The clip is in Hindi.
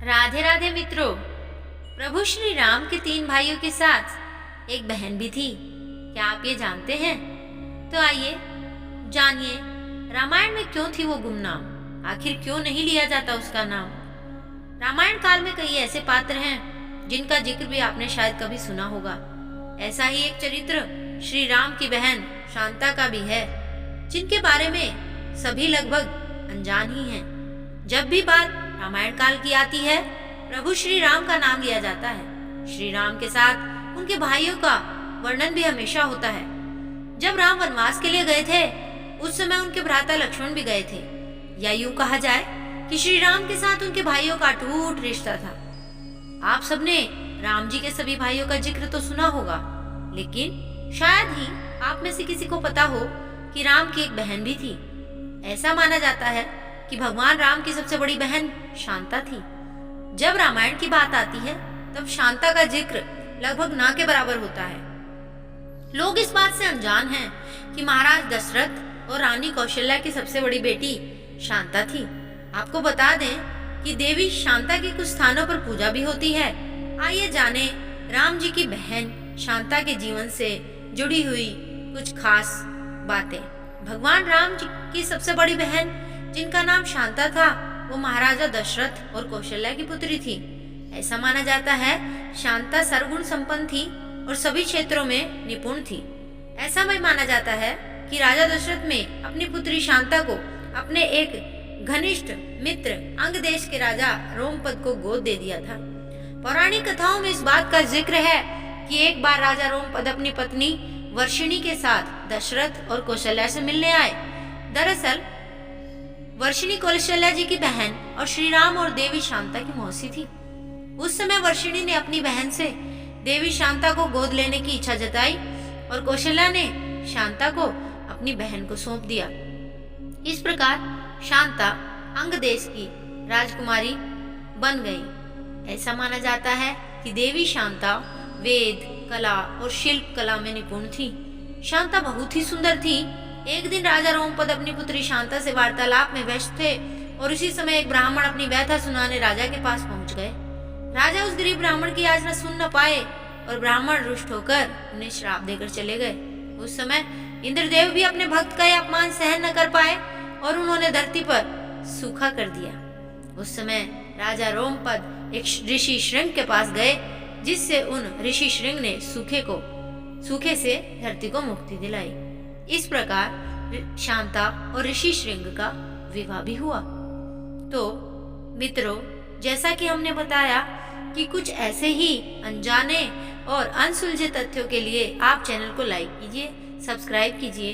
राधे राधे मित्रों। प्रभु श्री राम के 3 भाइयों के साथ एक बहन भी थी। क्या आप ये जानते हैं? तो आइए जानिए रामायण में क्यों थी वो गुमनाम, आखिर क्यों नहीं लिया जाता उसका नाम। रामायण काल में कई ऐसे पात्र हैं जिनका जिक्र भी आपने शायद कभी सुना होगा। ऐसा ही एक चरित्र श्री राम की बहन शांता का भी है, जिनके बारे में सभी लगभग अनजान ही हैं। जब भी बात रामायण काल की आती है, प्रभु श्री राम का नाम लिया जाता है। श्री राम के साथ उनके भाइयों का वर्णन भी हमेशा होता है। जब राम वनवास के लिए गए थे, उस समय उनके भ्राता लक्ष्मण भी गए थे, या यूं कहा जाए कि श्री राम के साथ उनके भाइयों का अटूट रिश्ता था। आप सबने राम जी के सभी भाइयों का जिक्र तो सुना होगा, लेकिन शायद ही आप में से किसी को पता हो कि राम की एक बहन भी थी। ऐसा माना जाता है कि भगवान राम की सबसे बड़ी बहन शांता थी। जब रामायण की बात आती है, तब शांता का जिक्र लगभग ना के बराबर होता है। लोग इस बात से अनजान हैं कि महाराज दशरथ और रानी कौशल्या की सबसे बड़ी बेटी शांता थी। आपको बता दें कि देवी शांता की कुछ स्थानों पर पूजा भी होती है। आइए जाने राम जी की बहन शांता के जीवन से जुड़ी हुई कुछ खास बातें। भगवान राम जी की सबसे बड़ी बहन जिनका नाम शांता था, वो महाराजा दशरथ और कौशल्या की पुत्री थी। ऐसा माना जाता है शांता सर्वगुण संपन्न थी और सभी क्षेत्रों में निपुण थी। ऐसा भी माना जाता है कि राजा दशरथ में अपनी पुत्री शांता को अपने एक घनिष्ठ मित्र अंग देश के राजा रोमपद को गोद दे दिया था। पौराणिक कथाओं में इस बात का जिक्र है कि एक बार राजा रोमपद अपनी पत्नी वर्षिणी के साथ दशरथ और कौशल्या से मिलने आए। दरअसल वर्षिणी कौशल्या जी की बहन और श्री राम और देवी शांता की मौसी थी। उस समय वर्षिणी ने अपनी बहन से देवी शांता को गोद लेने की इच्छा जताई और कौशल्या ने शांता को अपनी बहन को सौंप दिया। इस प्रकार शांता अंग देश की राजकुमारी बन गई। ऐसा माना जाता है कि देवी शांता वेद, कला और शिल्प कला में निपुण थी। शांता बहुत ही सुंदर थी। एक दिन राजा रोमपद अपनी पुत्री शांता से वार्तालाप में व्यस्त थे और उसी समय एक ब्राह्मण अपनी व्यथा सुनाने राजा के पास पहुंच गए। राजा उस गरीब ब्राह्मण की याचना सुन न पाए और ब्राह्मण रुष्ट होकर उन्हें श्राप देकर चले गए। उस समय इंद्रदेव भी अपने भक्त का यह अपमान सहन न कर पाए और उन्होंने धरती पर सूखा कर दिया। उस समय राजा रोमपद एक ऋषि श्रृंग के पास गए, जिससे उन ऋषि श्रृंग ने सूखे से धरती को मुक्ति दिलाई। इस प्रकार शांता और ऋषि श्रृंग का विवाह भी हुआ। तो मित्रों, जैसा कि हमने बताया कि कुछ ऐसे ही अनजाने और अनसुलझे तथ्यों के लिए आप चैनल को लाइक कीजिए, सब्सक्राइब कीजिए।